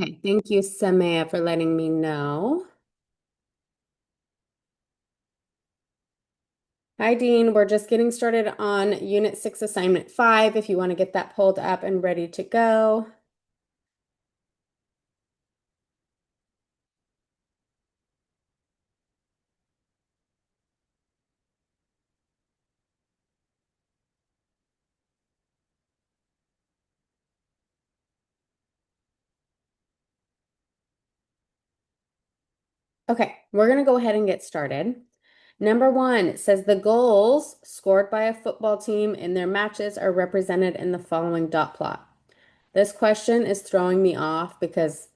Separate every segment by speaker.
Speaker 1: Okay, thank you, Samaya, for letting me know. Hi, Dean. We're just getting started on Unit 6, Assignment 5, if you want to get that pulled up and ready to go. Okay, we're going to go ahead and get started. Number one, it says the goals scored by a football team in their matches are represented in the following dot plot. This question is throwing me off because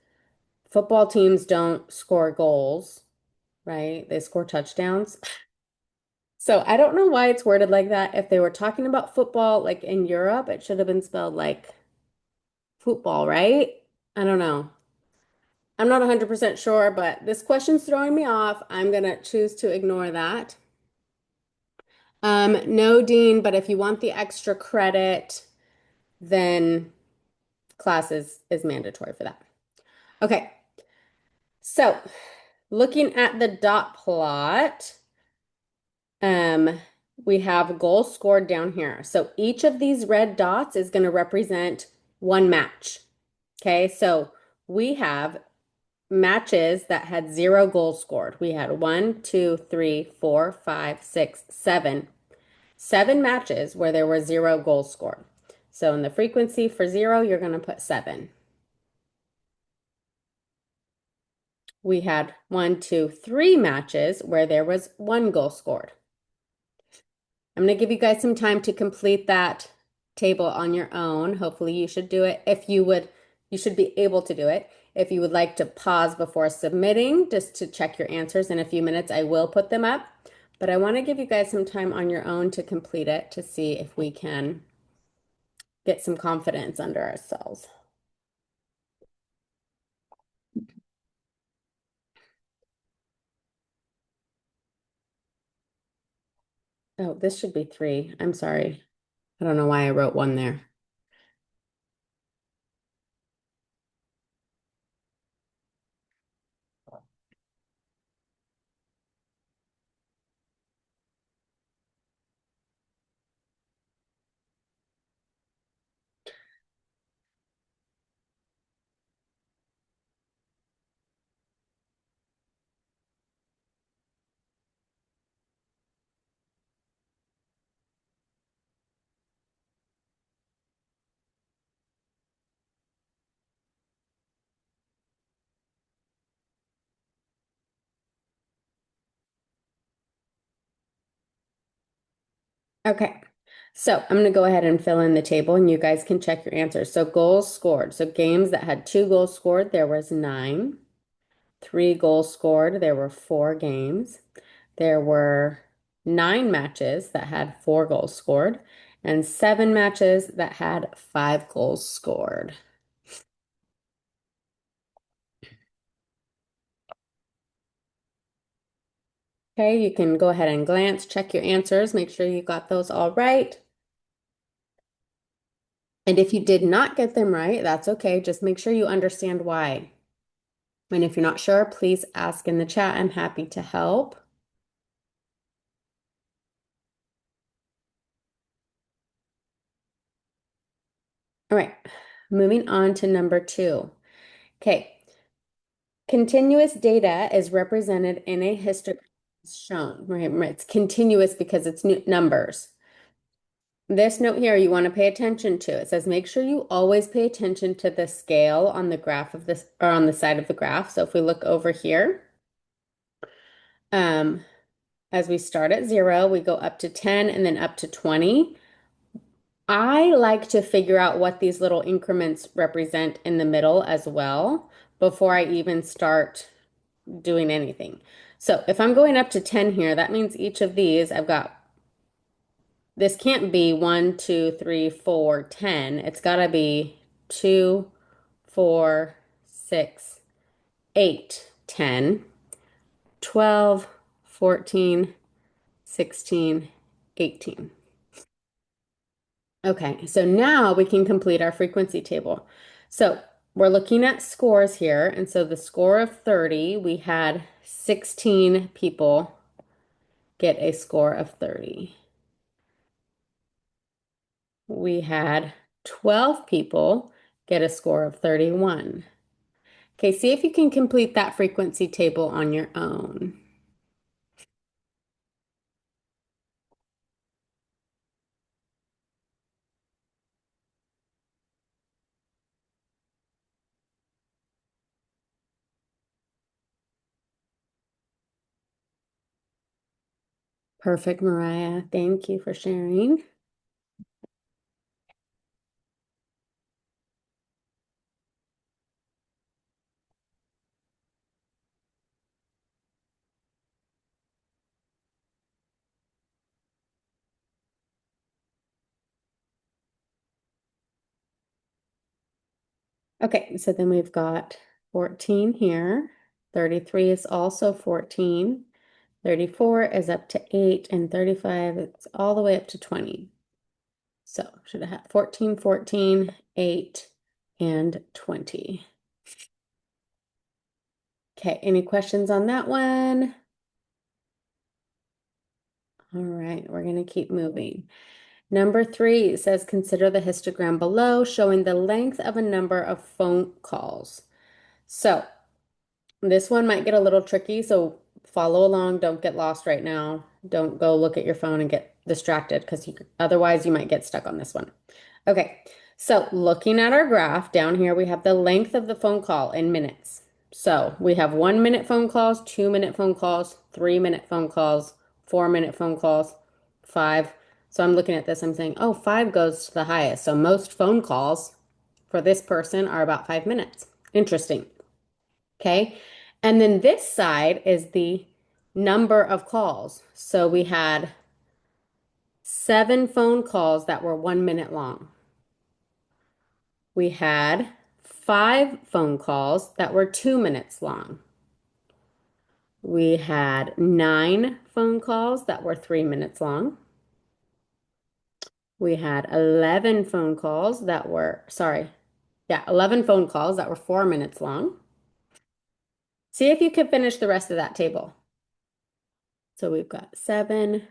Speaker 1: football teams don't score goals, right? They score touchdowns. So I don't know why it's worded like that. If they were talking about football, like in Europe, it should have been spelled like football, right? I don't know. I'm not 100% sure, but this question's throwing me off. I'm gonna choose to ignore that. No, Dean, but if you want the extra credit, then class is mandatory for that. Okay, so looking at the dot plot, um, we have goals scored down here. So each of these red dots is going to represent one match. Okay, so we have matches that had 0 goals scored. We had one, two, three, four, five, six, seven. 7 matches where there were 0 goals scored. So in the frequency for 0, you're going to put 7. We had one, two, 3 matches where there was 1 goal scored. I'm going to give you guys some time to complete that table on your own. Hopefully you should do it. If you would, you should be able to do it. If you would like to pause before submitting, just to check your answers in a few minutes, I will put them up. But I want to give you guys some time on your own to complete it to see if we can get some confidence under ourselves. Oh, this should be 3. I'm sorry. I don't know why I wrote 1 there. Okay. So I'm going to go ahead and fill in the table and you guys can check your answers. So goals scored. So games that had 2 goals scored, there was 9. 3 goals scored, there were 4 games. There were 9 matches that had 4 goals scored and 7 matches that had 5 goals scored. Okay, you can go ahead and glance, check your answers, make sure you got those all right. And if you did not get them right, that's okay. Just make sure you understand why. And if you're not sure, please ask in the chat. I'm happy to help. All right, moving on to number 2. Okay, continuous data is represented in a histogram as shown, right? It's continuous because it's numbers. This note here you want to pay attention to. It says make sure you always pay attention to the scale on the graph of this or on the side of the graph. So if we look over here, um, as we start at 0, we go up to 10 and then up to 20. I like to figure out what these little increments represent in the middle as well before I even start doing anything. So if I'm going up to 10 here, that means each of these I've got, this can't be 1, 2, 3, 4, 10. It's got to be 2, 4, 6, 8, 10, 12, 14, 16, 18. Okay, so now we can complete our frequency table. So we're looking at scores here. And so the score of 30, we had 16 people get a score of 30. We had 12 people get a score of 31. Okay, see if you can complete that frequency table on your own. Perfect, Mariah. Thank you for sharing. Okay, so then we've got 14 here. 33 is also 14. 34 is up to 8, and 35 is all the way up to 20. So should have had 14, 14, 8, and 20. Okay, any questions on that one? All right, we're going to keep moving. Number 3 says consider the histogram below showing the length of a number of phone calls. So this one might get a little tricky, so follow along. Don't get lost right now. Don't go look at your phone and get distracted because otherwise you might get stuck on this one. Okay, so looking at our graph down here, we have the length of the phone call in minutes. So we have 1 minute phone calls, 2 minute phone calls, 3 minute phone calls, 4 minute phone calls, five. So I'm looking at this, I'm saying, oh, five goes to the highest. So most phone calls for this person are about 5 minutes. Interesting. Okay. And then this side is the number of calls. So we had 7 phone calls that were 1 minute long. We had 5 phone calls that were 2 minutes long. We had 9 phone calls that were 3 minutes long. We had 11 phone calls that were, 11 phone calls that were 4 minutes long. See if you can finish the rest of that table. So we've got 7,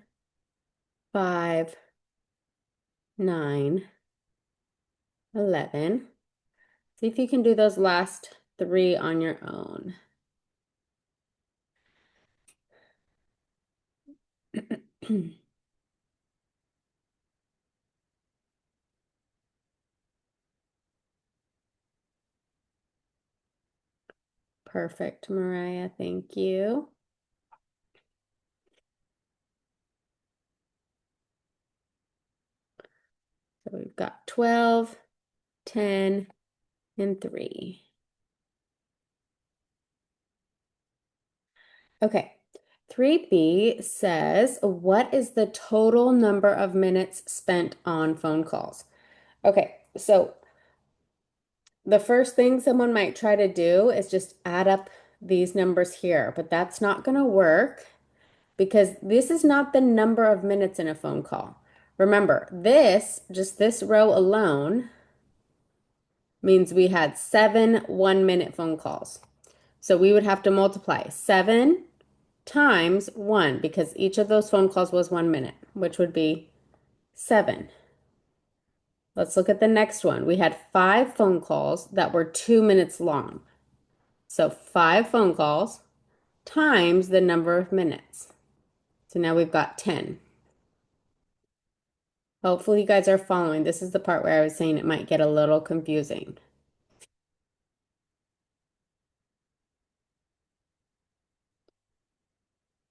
Speaker 1: 5, 9, 11. See if you can do those last 3 on your own. Perfect, Mariah. Thank you. So we've got 12, 10, and 3. Okay. 3B says, what is the total number of minutes spent on phone calls? Okay, so the first thing someone might try to do is just add up these numbers here, but that's not going to work because this is not the number of minutes in a phone call. Remember, just this row alone means we had 7 1-minute phone calls. So we would have to multiply 7 times 1 because each of those phone calls was 1 minute, which would be 7. Let's look at the next one. We had 5 phone calls that were 2 minutes long. So 5 phone calls times the number of minutes. So now we've got 10. Hopefully you guys are following. This is the part where I was saying it might get a little confusing.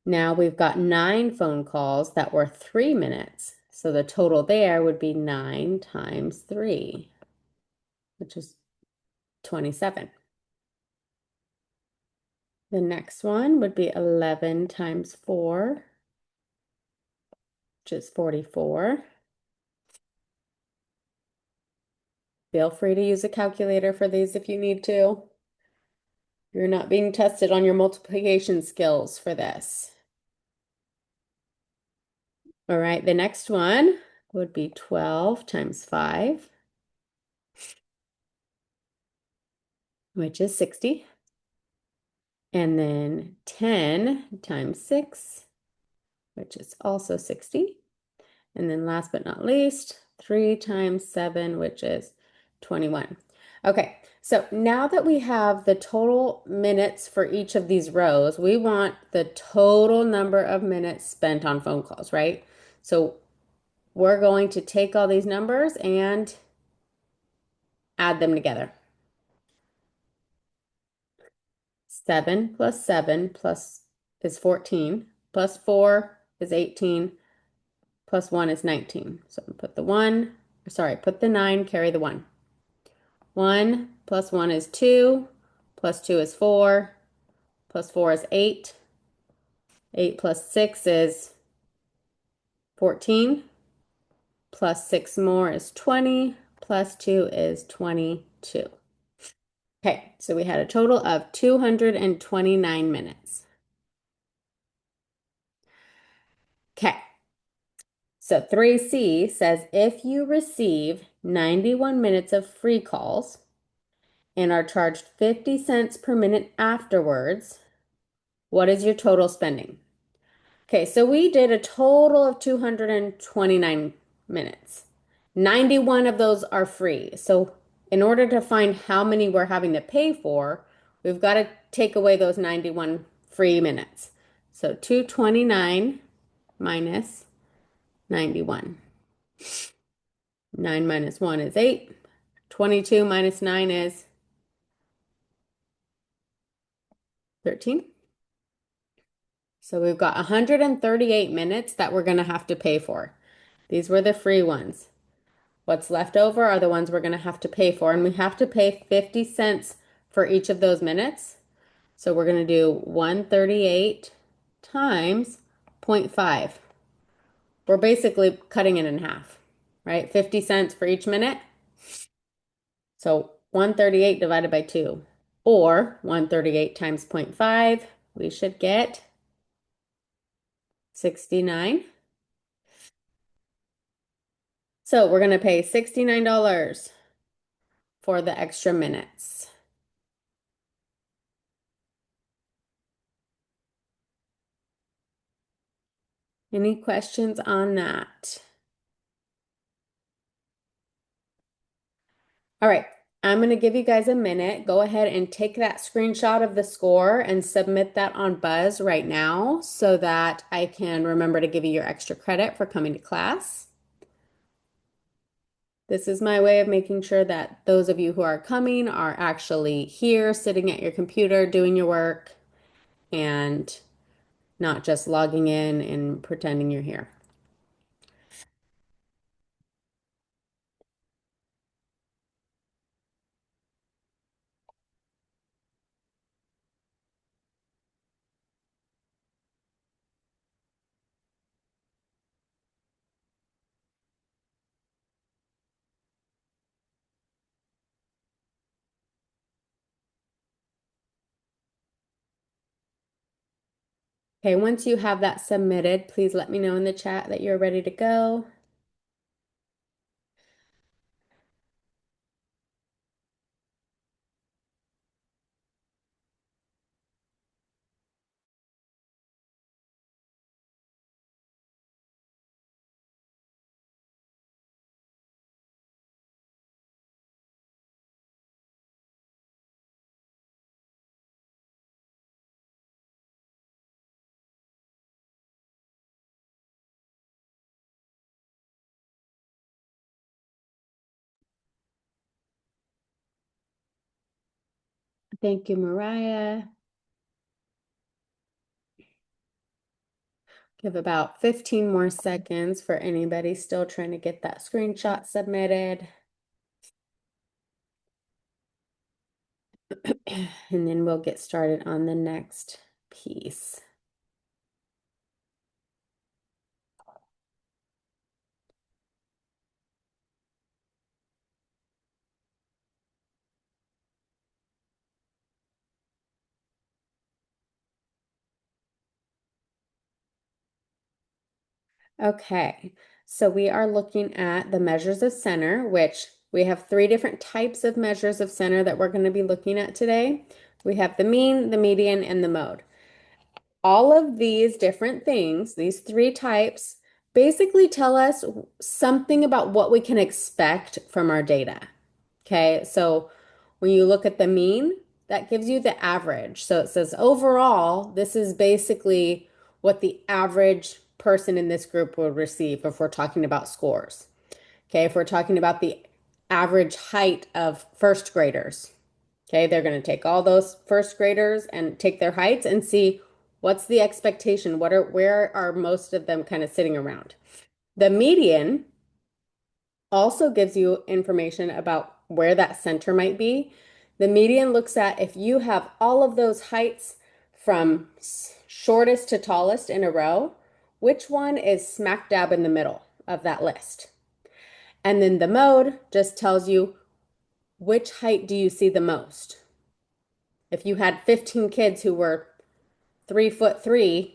Speaker 1: Now we've got 9 phone calls that were 3 minutes. So the total there would be 9 times 3, which is 27. The next one would be 11 times 4, which is 44. Feel free to use a calculator for these if you need to. You're not being tested on your multiplication skills for this. All right, the next one would be 12 times 5. which is 60. And then 10 times 6, which is also 60. And then last but not least, 3 times 7, which is 21. Okay, so now that we have the total minutes for each of these rows, we want the total number of minutes spent on phone calls, right? So we're going to take all these numbers and add them together. 7 plus 7 plus is 14, plus 4 is 18, plus 1 is 19. So put the 1, sorry, put the 9, carry the 1. 1 plus 1 is 2, plus 2 is 4, plus 4 is 8. 8 plus 6 is 14, plus 6 more is 20, plus 2 is 22. Okay, so we had a total of 229 minutes. Okay, so 3C says if you receive 91 minutes of free calls and are charged 50 cents per minute afterwards, what is your total spending? Okay, so we did a total of 229 minutes. 91 of those are free. So in order to find how many we're having to pay for, we've got to take away those 91 free minutes. So 229 minus 91. 9 minus 1 is 8. 22 minus 9 is 13. So we've got 138 minutes that we're going to have to pay for. These were the free ones. What's left over are the ones we're going to have to pay for, and we have to pay 50 cents for each of those minutes. So we're going to do 138 times 0.5. We're basically cutting it in half, right? 50 cents for each minute. So 138 divided by 2, or 138 times 0.5, we should get 69. So we're going to pay $69 for the extra minutes. Any questions on that? All right, I'm going to give you guys a minute. Go ahead and take that screenshot of the score and submit that on Buzz right now so that I can remember to give you your extra credit for coming to class. This is my way of making sure that those of you who are coming are actually here, sitting at your computer, doing your work, and not just logging in and pretending you're here. Okay, once you have that submitted, please let me know in the chat that you're ready to go. Thank you, Mariah. Give about 15 more seconds for anybody still trying to get that screenshot submitted. And then we'll get started on the next piece. Okay, so we are looking at the measures of center, which we have three different types of measures of center that we're going to be looking at today. We have the mean, the median, and the mode. All of these different things, these three types, basically tell us something about what we can expect from our data. Okay, so when you look at the mean, that gives you the average. So it says overall, this is basically what the average person in this group will receive if we're talking about scores. Okay, if we're talking about the average height of first graders, okay, they're going to take all those first graders and take their heights and see what's the expectation, where are most of them kind of sitting around. The median also gives you information about where that center might be. The median looks at if you have all of those heights from shortest to tallest in a row, which one is smack dab in the middle of that list. And then the mode just tells you which height do you see the most. If you had 15 kids who were 3'3"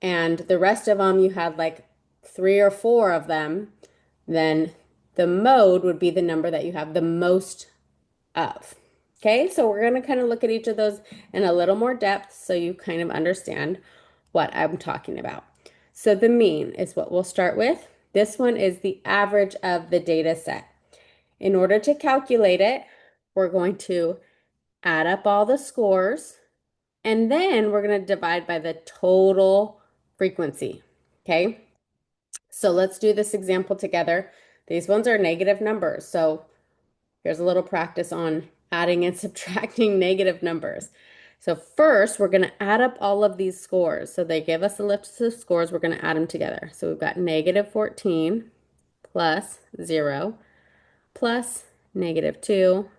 Speaker 1: and the rest of them you had like three or four of them, then the mode would be the number that you have the most of. Okay, so we're going to kind of look at each of those in a little more depth so you kind of understand what I'm talking about. So the mean is what we'll start with. This one is the average of the data set. In order to calculate it, we're going to add up all the scores, and then we're going to divide by the total frequency. Okay, so let's do this example together. These ones are negative numbers, so here's a little practice on adding and subtracting negative numbers. So first, we're going to add up all of these scores. So they give us a list of scores. We're going to add them together. So we've got negative 14 plus 0 plus negative 2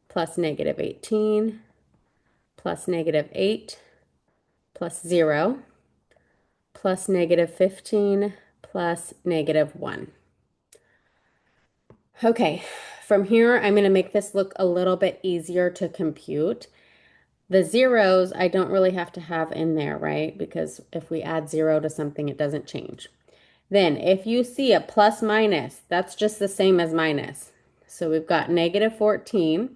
Speaker 1: plus negative 18 plus negative 8 plus 0 plus negative 15 plus negative 1. Okay, from here, I'm going to make this look a little bit easier to compute. The zeros, I don't really have to have in there, right? Because if we add 0 to something, it doesn't change. Then if you see a plus minus, that's just the same as minus. So we've got negative 14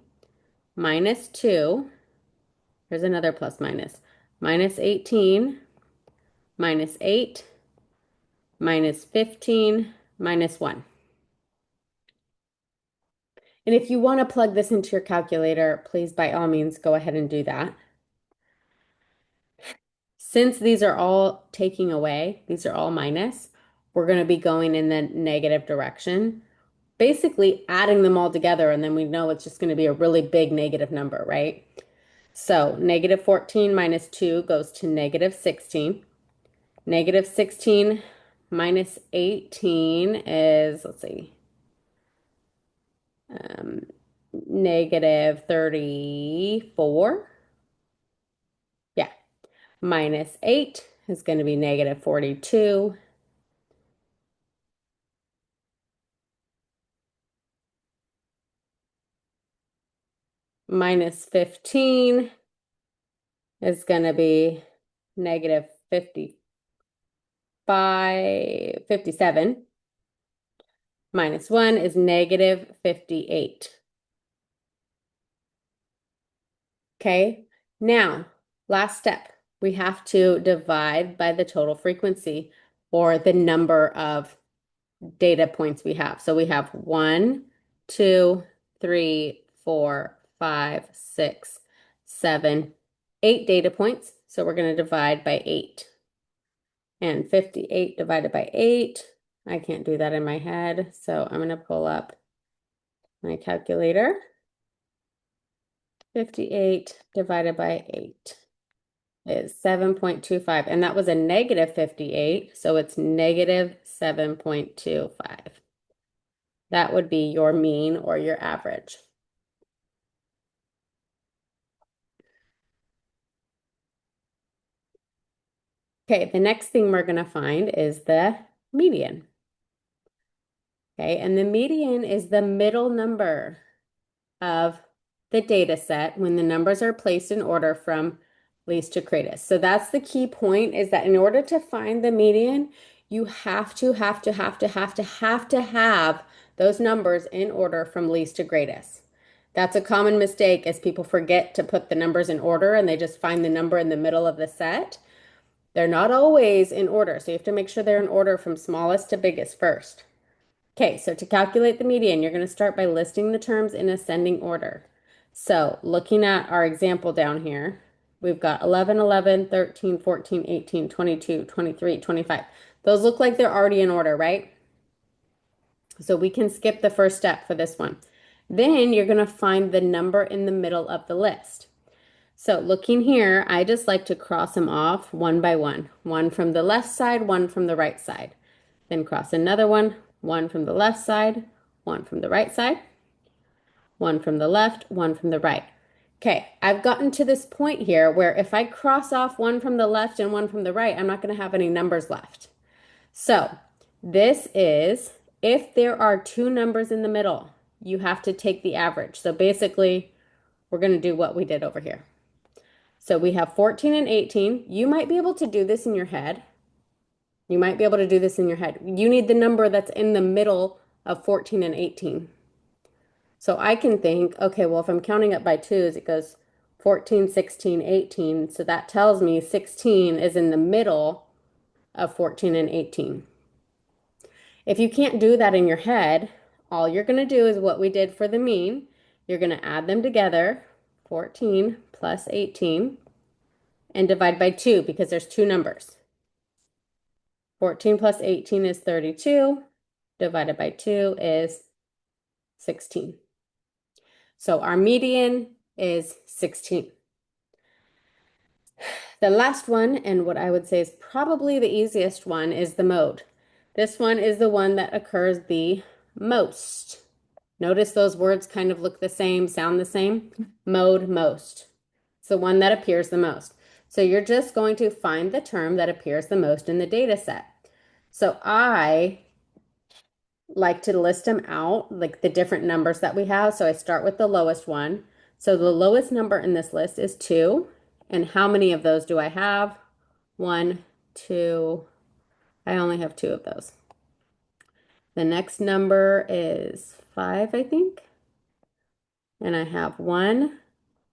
Speaker 1: minus 2. Here's another plus minus. Minus 18 minus 8 minus 15 minus 1. And if you want to plug this into your calculator, please by all means go ahead and do that. Since these are all taking away, these are all minus, we're going to be going in the negative direction, basically adding them all together, and then we know it's just going to be a really big negative number, right? So negative 14 minus 2 goes to negative 16. Negative 16 minus 18 is, let's see, negative 34. Yeah. Minus 8 is going to be negative 42. Minus 15 is going to be negative 57. Minus 1 is negative 58. Okay, now, last step. We have to divide by the total frequency or the number of data points we have. So we have 1, 2, 3, 4, 5, 6, 7, 8 data points. So we're going to divide by 8. And 58 divided by 8, I can't do that in my head. So I'm going to pull up my calculator. 58 divided by 8 is 7.25. And that was a negative 58. So it's negative 7.25. That would be your mean or your average. Okay, the next thing we're going to find is the median. Okay, and the median is the middle number of the data set when the numbers are placed in order from least to greatest. So that's the key point, is that in order to find the median, you have to have those numbers in order from least to greatest. That's a common mistake as people forget to put the numbers in order and they just find the number in the middle of the set. They're not always in order, so you have to make sure they're in order from smallest to biggest first. Okay, so to calculate the median, you're going to start by listing the terms in ascending order. So looking at our example down here, we've got 11, 11, 13, 14, 18, 22, 23, 25. Those look like they're already in order, right? So we can skip the first step for this one. Then you're going to find the number in the middle of the list. So looking here, I just like to cross them off one by one. One from the left side, one from the right side. Then cross another one from the left side, one from the right side, one from the left, one from the right. Okay, I've gotten to this point here where if I cross off one from the left and one from the right, I'm not going to have any numbers left. So this is if there are two numbers in the middle, you have to take the average. So basically, we're going to do what we did over here. So we have 14 and 18. You might be able to do this in your head. You might be able to do this in your head. You need the number that's in the middle of 14 and 18. So I can think, okay, well, if I'm counting up by twos, it goes 14, 16, 18. So that tells me 16 is in the middle of 14 and 18. If you can't do that in your head, all you're going to do is what we did for the mean. You're going to add them together, 14 plus 18, and divide by 2 because there's two numbers. 14 plus 18 is 32, divided by 2 is 16. So our median is 16. The last one, and what I would say is probably the easiest one, is the mode. This one is the one that occurs the most. Notice those words kind of look the same, sound the same. Mode, most. It's the one that appears the most. So you're just going to find the term that appears the most in the data set. So I like to list them out, like the different numbers that we have. So I start with the lowest one. So the lowest number in this list is 2. And how many of those do I have? 1, 2. I only have 2 of those. The next number is 5, I think. And I have 1,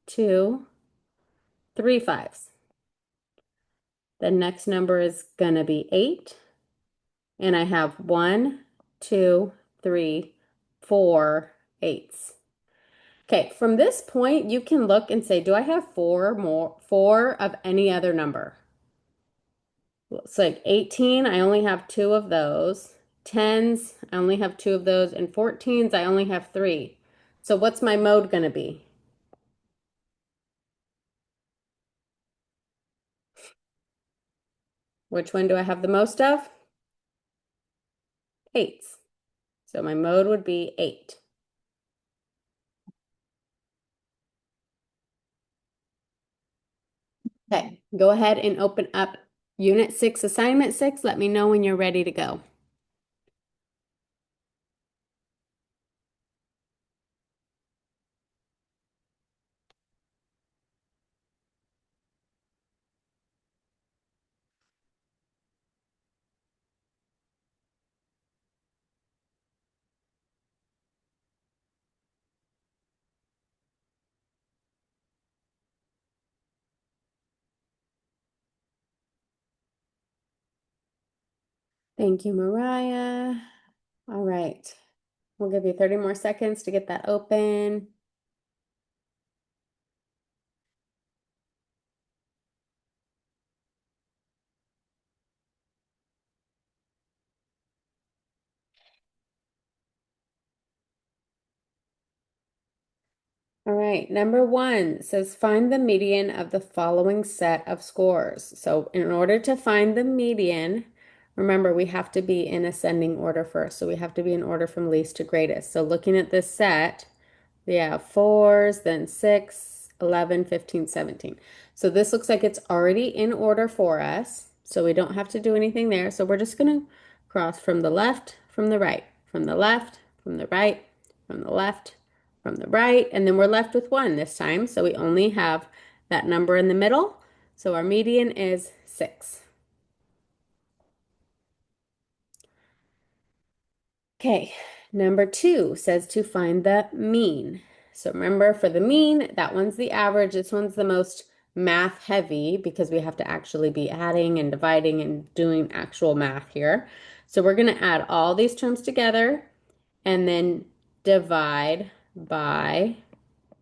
Speaker 1: 2, 3 5s. The next number is going to be 8. And I have 1, 2, 3, 4 8s. Okay, from this point, you can look and say, do I have four of any other number? It's like 18, I only have 2 of those. 10s, I only have 2 of those. And 14s, I only have 3. So what's my mode going to be? Which one do I have the most of? 8s. So my mode would be 8. Okay, go ahead and open up Unit 6, Assignment 6. Let me know when you're ready to go. Thank you, Mariah. All right. We'll give you 30 more seconds to get that open. All right, number 1 says find the median of the following set of scores. So in order to find the median, remember we have to be in ascending order first. So we have to be in order from least to greatest. So looking at this set, we have 4s, then 6, 11, 15, 17. So this looks like it's already in order for us. So we don't have to do anything there. So we're just going to cross from the left, from the right, from the left, from the right, from the left, from the right, and then we're left with 1 this time. So we only have that number in the middle. So our median is 6. Okay, Number two says to find the mean. So remember, for the mean, that one's the average. This one's the most math heavy because we have to actually be adding and dividing and doing actual math here. So we're going to add all these terms together and then divide by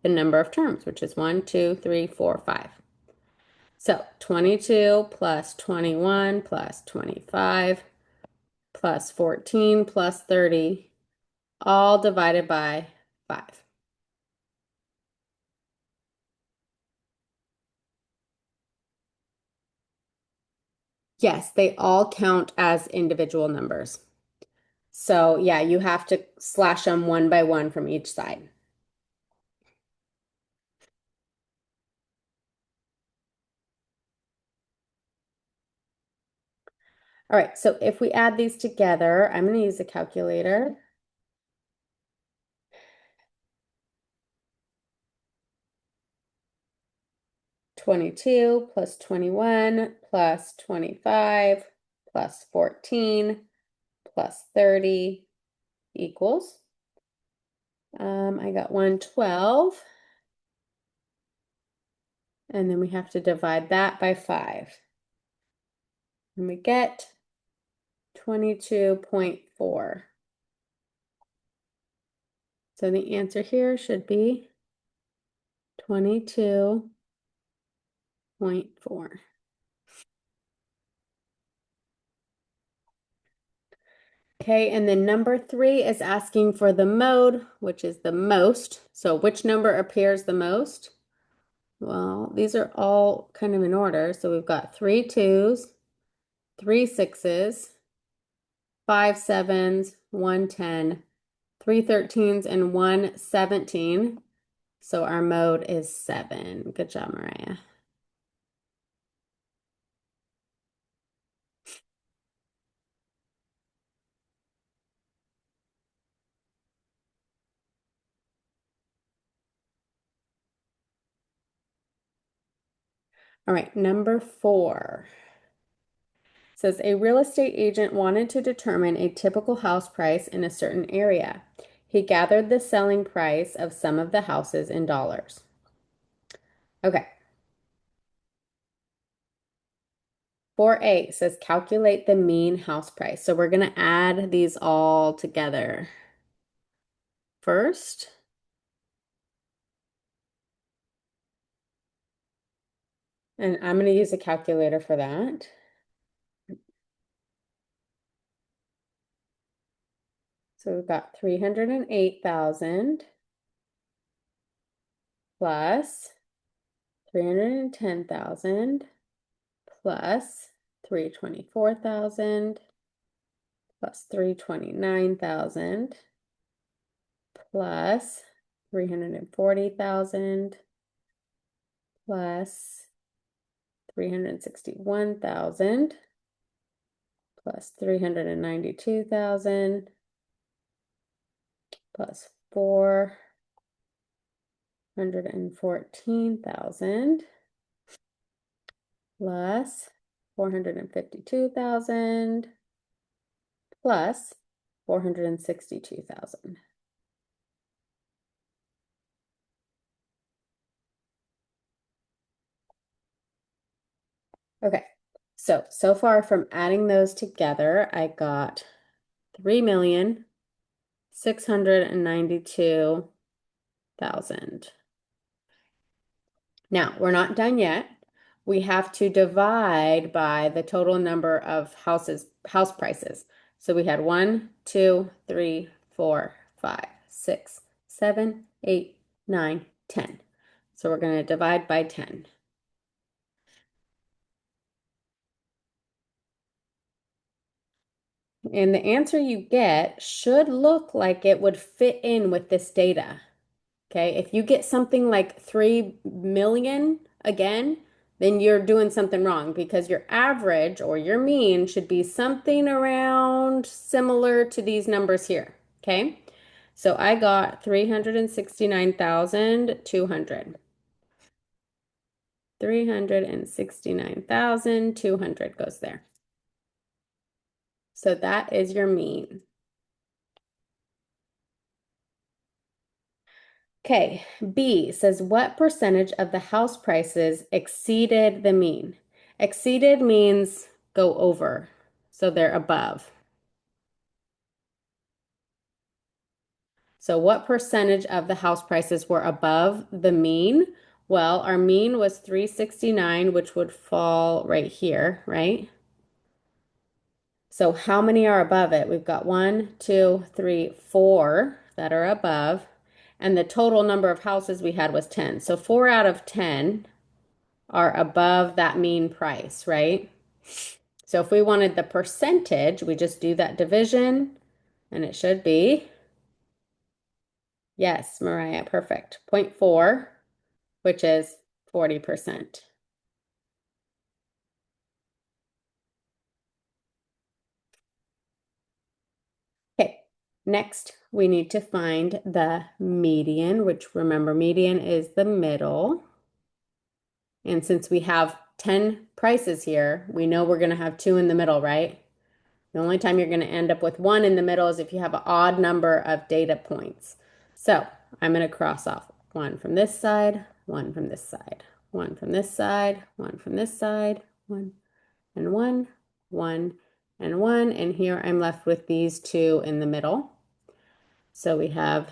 Speaker 1: the number of terms, which is 1, 2, 3, 4, 5. So 22 plus 21 plus 25 plus 14 plus 30, all divided by 5. Yes, they all count as individual numbers. So yeah, you have to slash them one by one from each side. All right, so if we add these together, I'm going to use a calculator. 22 plus 21 plus 25 plus 14 plus 30 equals, I got 112, and then we have to divide that by 5. And we get 22.4. So the answer here should be 22.4. Okay, and then number 3 is asking for the mode, which is the most. So which number appears the most? Well, these are all kind of in order. So we've got 3 2s, 3 6s, 5 7s, 1 10, 3 13s, and 1 17. So our mode is 7. Good job, Mariah. All right, number 4 says a real estate agent wanted to determine a typical house price in a certain area. He gathered the selling price of some of the houses in dollars. Okay. 4A says calculate the mean house price. So we're going to add these all together first. And I'm going to use a calculator for that. So we've got 308,000 plus 310,000 plus 324,000 plus 329,000 plus 340,000 plus 361,000 plus 392,000 plus 414,000 plus 452,000 plus 462,000. Okay, so far from adding those together, I got 3,692,000. Now, we're not done yet. We have to divide by the total number of house prices. So we had 1, 2, 3, 4, 5, 6, 7, 8, 9, 10. So we're going to divide by 10. And the answer you get should look like it would fit in with this data. Okay, if you get something like 3 million again, then you're doing something wrong because your average or your mean should be something around similar to these numbers here. Okay, so I got 369,200. 369,200 goes there. So that is your mean. Okay, B says what percentage of the house prices exceeded the mean? Exceeded means go over, so they're above. So what percentage of the house prices were above the mean? Well, our mean was 369, which would fall right here, right? So how many are above it? We've got 1, 2, 3, 4 that are above, and the total number of houses we had was 10. So 4 out of 10 are above that mean price, right? So if we wanted the percentage, we just do that division, and it should be, yes, Mariah, perfect, 0.4, which is 40%. Okay, next we need to find the median, which remember, median is the middle. And since we have 10 prices here, we know we're going to have 2 in the middle, right? The only time you're going to end up with 1 in the middle is if you have an odd number of data points. So I'm going to cross off 1 from this side, 1 from this side, 1 from this side, 1 from this side, 1 and 1, 1 and 1. And here I'm left with these 2 in the middle. So we have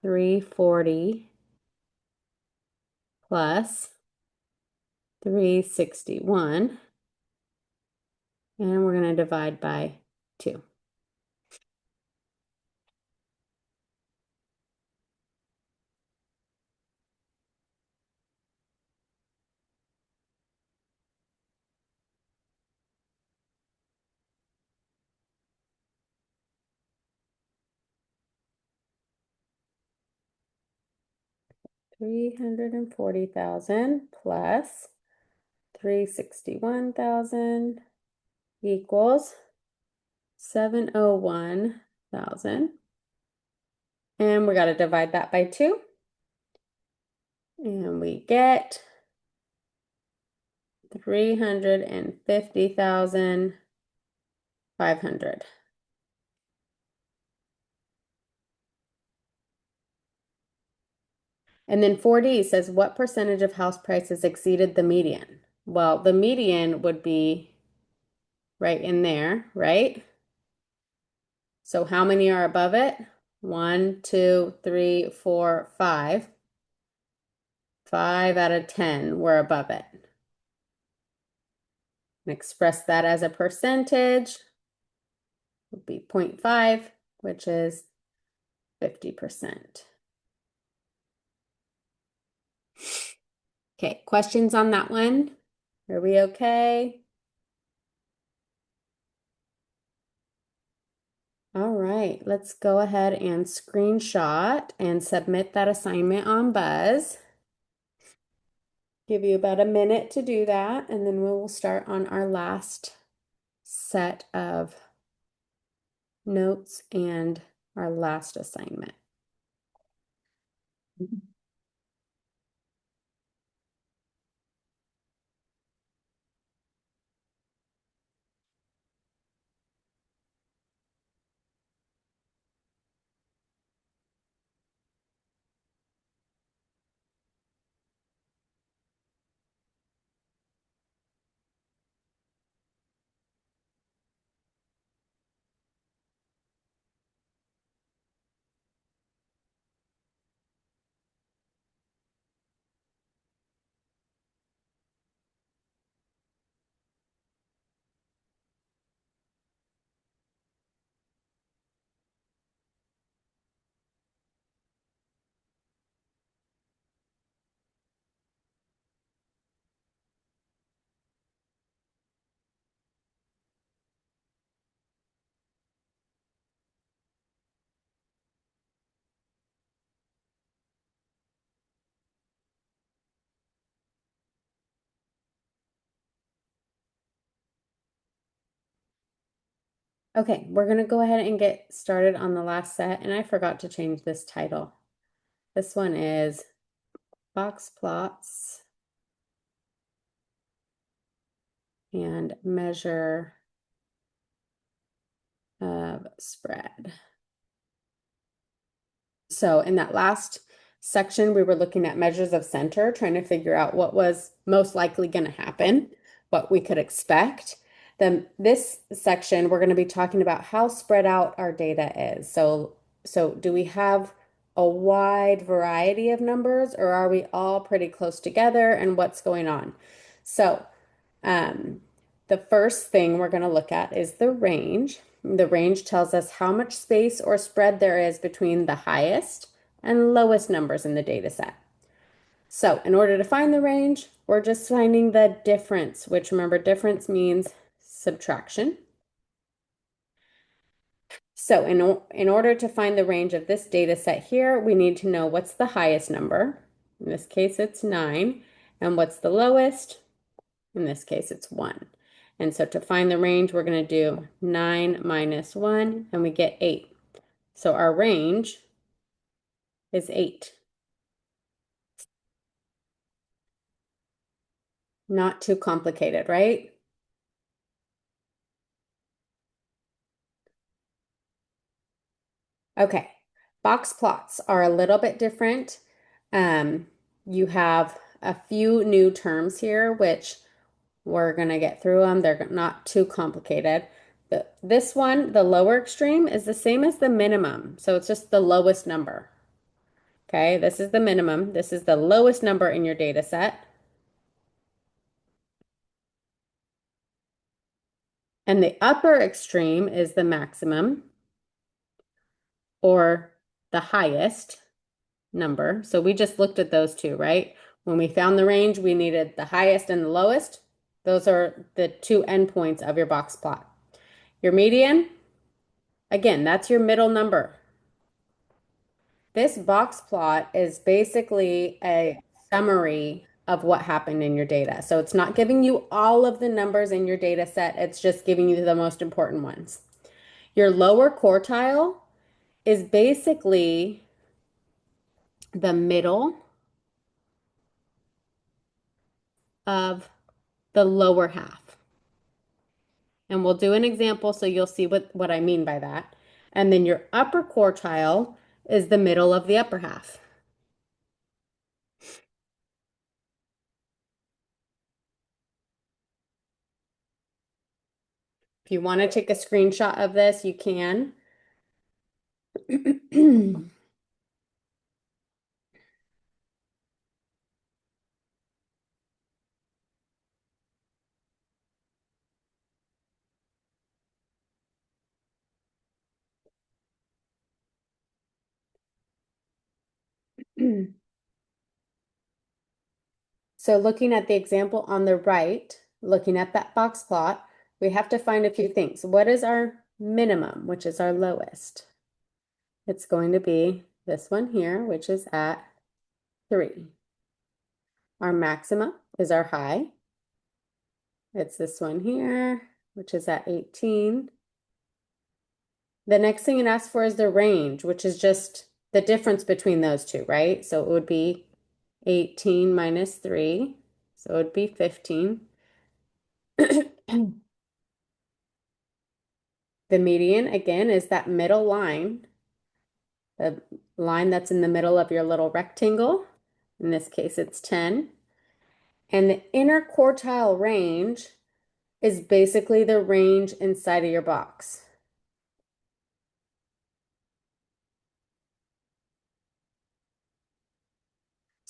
Speaker 1: 340 plus 361. And we're going to divide by 2. $340,000 plus 361,000 equals 701,000. And we got to divide that by 2. And we get 350,500. And then 4D says what percentage of house prices exceeded the median? Well, the median would be right in there, right? So how many are above it? 1, 2, 3, 4, 5. 5 out of 10 were above it. And express that as a percentage would be 0.5, which is 50%. Okay, questions on that one? Are we okay? All right, let's go ahead and screenshot and submit that assignment on Buzz. Give you about a minute to do that, and then we will start on our last set of notes and our last assignment. Okay, we're going to go ahead and get started on the last set, and I forgot to change this title. This one is box plots and measure of spread. So in that last section, we were looking at measures of center, trying to figure out what was most likely going to happen, what we could expect. Then this section, we're going to be talking about how spread out our data is. So do we have a wide variety of numbers, or are we all pretty close together, and what's going on? So um, the first thing we're going to look at is the range. The range tells us how much space or spread there is between the highest and lowest numbers in the data set. So in order to find the range, we're just finding the difference, which remember, difference means subtraction. So in order to find the range of this data set here, we need to know what's the highest number. In this case, it's 9. And what's the lowest? In this case, it's 1. And so to find the range, we're going to do 9 minus 1, and we get 8. So our range is 8. Not too complicated, right? Okay, box plots are a little bit different. Um, you have a few new terms here, which we're going to get through them. They're not too complicated. This one, the lower extreme, is the same as the minimum. So it's just the lowest number. Okay, this is the minimum. This is the lowest number in your data set. And the upper extreme is the maximum or the highest number. So we just looked at those two, right? When we found the range, we needed the highest and the lowest. Those are the two endpoints of your box plot. Your median, again, that's your middle number. This box plot is basically a summary of what happened in your data. So it's not giving you all of the numbers in your data set, it's just giving you the most important ones. Your lower quartile is basically the middle of the lower half. And we'll do an example so you'll see what I mean by that. And then your upper quartile is the middle of the upper half. If you want to take a screenshot of this, you can. So looking at the example on the right, looking at that box plot, we have to find a few things. What is our minimum, which is our lowest? It's going to be this one here, which is at 3. Our maxima is our high. It's this one here, which is at 18. The next thing it asks for is the range, which is just the difference between those two, right? So it would be 18 minus 3, so it would be 15. The median, again, is that middle line, the line that's in the middle of your little rectangle. In this case, it's 10. And the inner quartile range is basically the range inside of your box.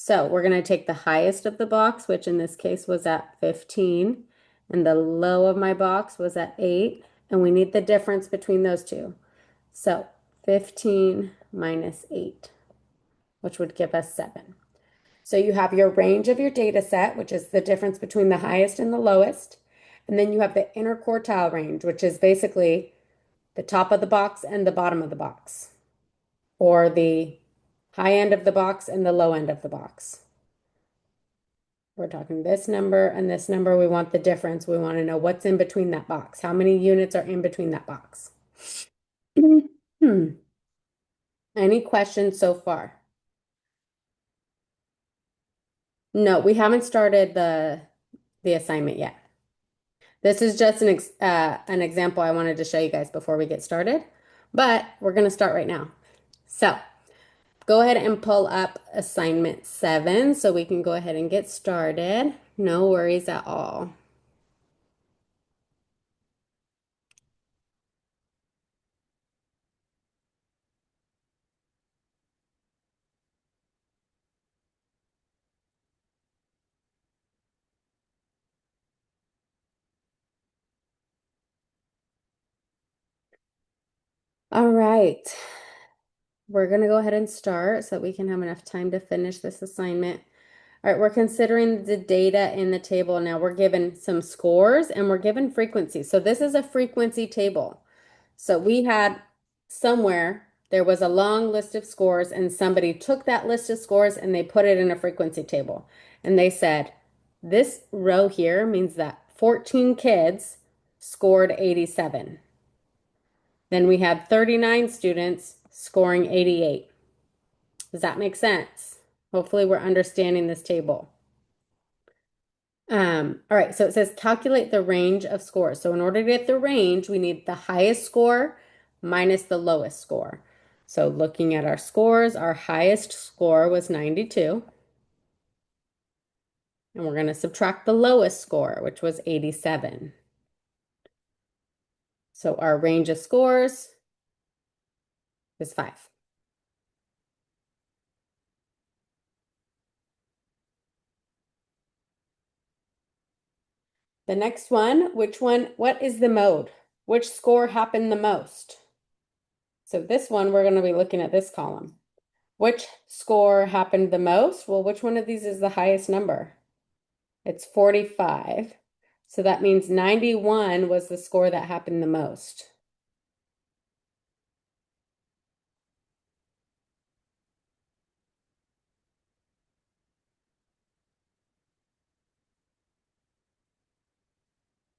Speaker 1: So we're going to take the highest of the box, which in this case was at 15, and the low of my box was at 8, and we need the difference between those two. So 15 minus 8, which would give us 7. So you have your range of your data set, which is the difference between the highest and the lowest. And then you have the inner quartile range, which is basically the top of the box and the bottom of the box, or the high end of the box and the low end of the box. We're talking this number and this number. We want the difference. We want to know what's in between that box. How many units are in between that box? Any questions so far? No, we haven't started the assignment yet. This is just an example I wanted to show you guys before we get started, but we're going to start right now. So go ahead and pull up assignment 7 so we can go ahead and get started. No worries at all. All right. We're going to go ahead and start so that we can have enough time to finish this assignment. All right, we're considering the data in the table. Now we're given some scores and we're given frequency. So this is a frequency table. So we had somewhere there was a long list of scores and somebody took that list of scores and they put it in a frequency table. And they said, this row here means that 14 kids scored 87. Then we had 39 students scoring 88. Does that make sense? Hopefully we're understanding this table. All right, so it says calculate the range of scores. So in order to get the range, we need the highest score minus the lowest score. So looking at our scores, our highest score was 92. And we're going to subtract the lowest score, which was 87. So our range of scores is 5. The next one, what is the mode? Which score happened the most? So this one, we're going to be looking at this column. Which score happened the most? Well, which one of these is the highest number? It's 45. So that means 91 was the score that happened the most.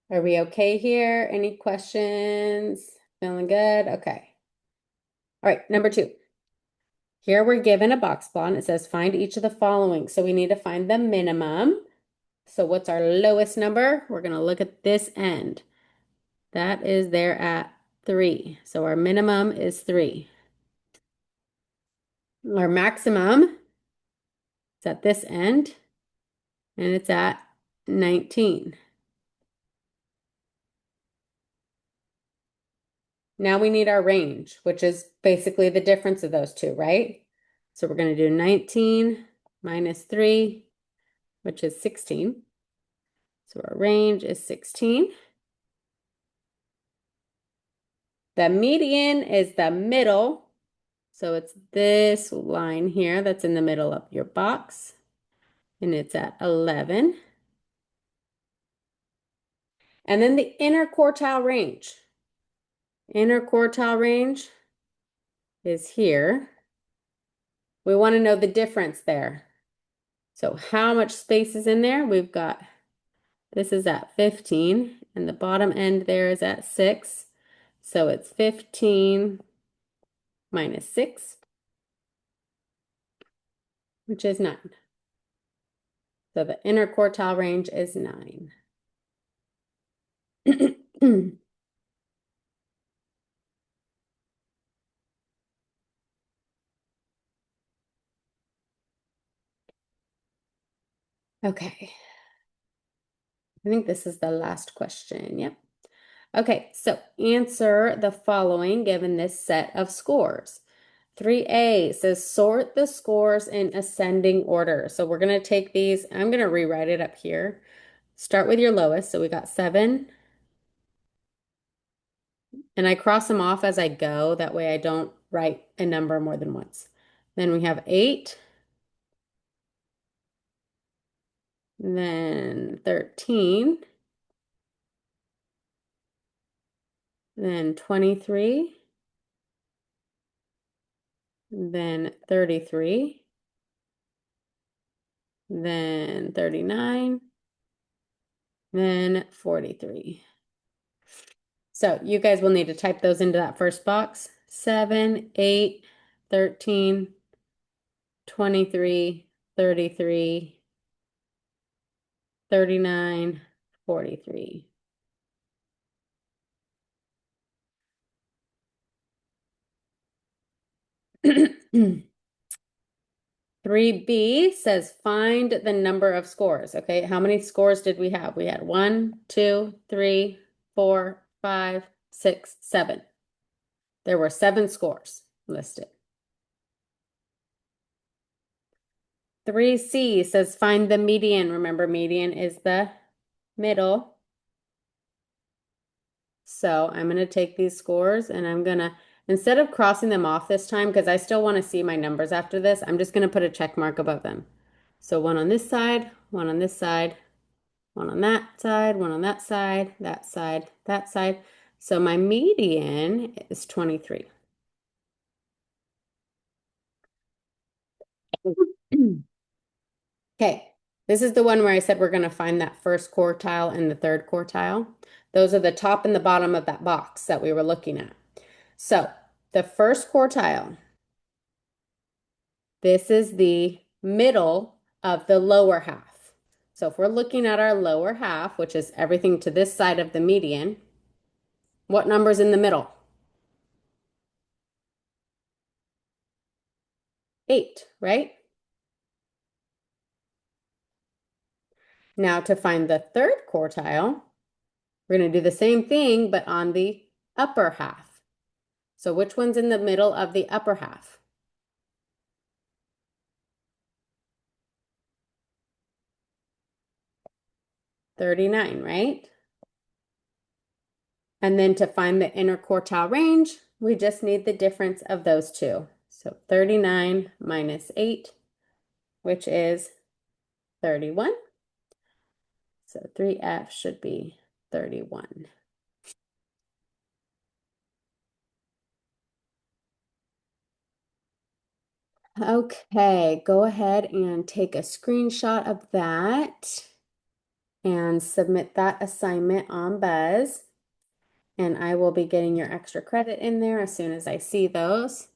Speaker 1: Are we okay here? Any questions? Feeling good? Okay. All right, number 2. Here we're given a box plot. It says find each of the following. So we need to find the minimum. So what's our lowest number? We're going to look at this end. That is there at 3. So our minimum is 3. Our maximum is at this end, and it's at 19. Now we need our range, which is basically the difference of those two, right? So we're going to do 19 minus 3, which is 16. So our range is 16. The median is the middle. So it's this line here that's in the middle of your box, and it's at 11. And then the inner quartile range. Inner quartile range is here. We want to know the difference there. So how much space is in there? We've got, this is at 15, and the bottom end there is at 6. So it's 15 minus 6, which is 9. So the inner quartile range is 9. Okay. I think this is the last question. Yep. Okay, so answer the following given this set of scores. 3A says sort the scores in ascending order. So we're going to take these, I'm going to rewrite it up here. Start with your lowest. So we got 7. And I cross them off as I go. That way I don't write a number more than once. Then we have 8. Then 13. Then 23. Then 33. Then 39. Then 43. So you guys will need to type those into that first box. 7, 8, 13, 23, 33, 39, 43. 3B says find the number of scores. Okay, how many scores did we have? We had 1, 2, 3, 4, 5, 6, 7. There were 7 scores listed. 3C says find the median. Remember, median is the middle. So I'm going to take these scores and I'm going to, instead of crossing them off this time, because I still want to see my numbers after this, I'm just going to put a check mark above them. So one on this side, one on this side, one on that side, one on that side, that side, that side. So my median is 23. Okay, this is the one where I said we're going to find that first quartile and the third quartile. Those are the top and the bottom of that box that we were looking at. So the first quartile, this is the middle of the lower half. So if we're looking at our lower half, which is everything to this side of the median, what number's in the middle? 8, right? Now to find the third quartile, we're going to do the same thing, but on the upper half. So which one's in the middle of the upper half? 39, right? And then to find the interquartile range, we just need the difference of those two. So 39 minus 8, which is 31. So 3F should be 31. Okay, go ahead and take a screenshot of that and submit that assignment on Buzz. And I will be getting your extra credit in there as soon as I see those.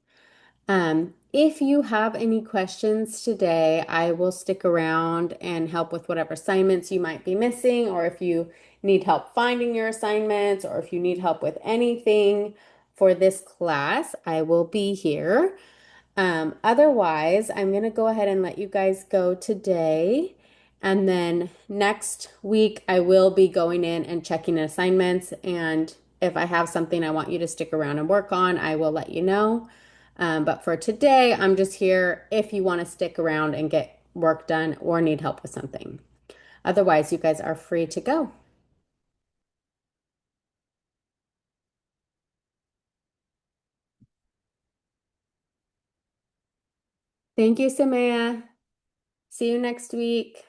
Speaker 1: If you have any questions today, I will stick around and help with whatever assignments you might be missing, or if you need help finding your assignments, or if you need help with anything for this class, I will be here. Otherwise, I'm going to go ahead and let you guys go today. And then next week, I will be going in and checking assignments. And if I have something I want you to stick around and work on, I will let you know. But for today, I'm just here if you want to stick around and get work done or need help with something. Otherwise, you guys are free to go. Thank you, Samaya. See you next week.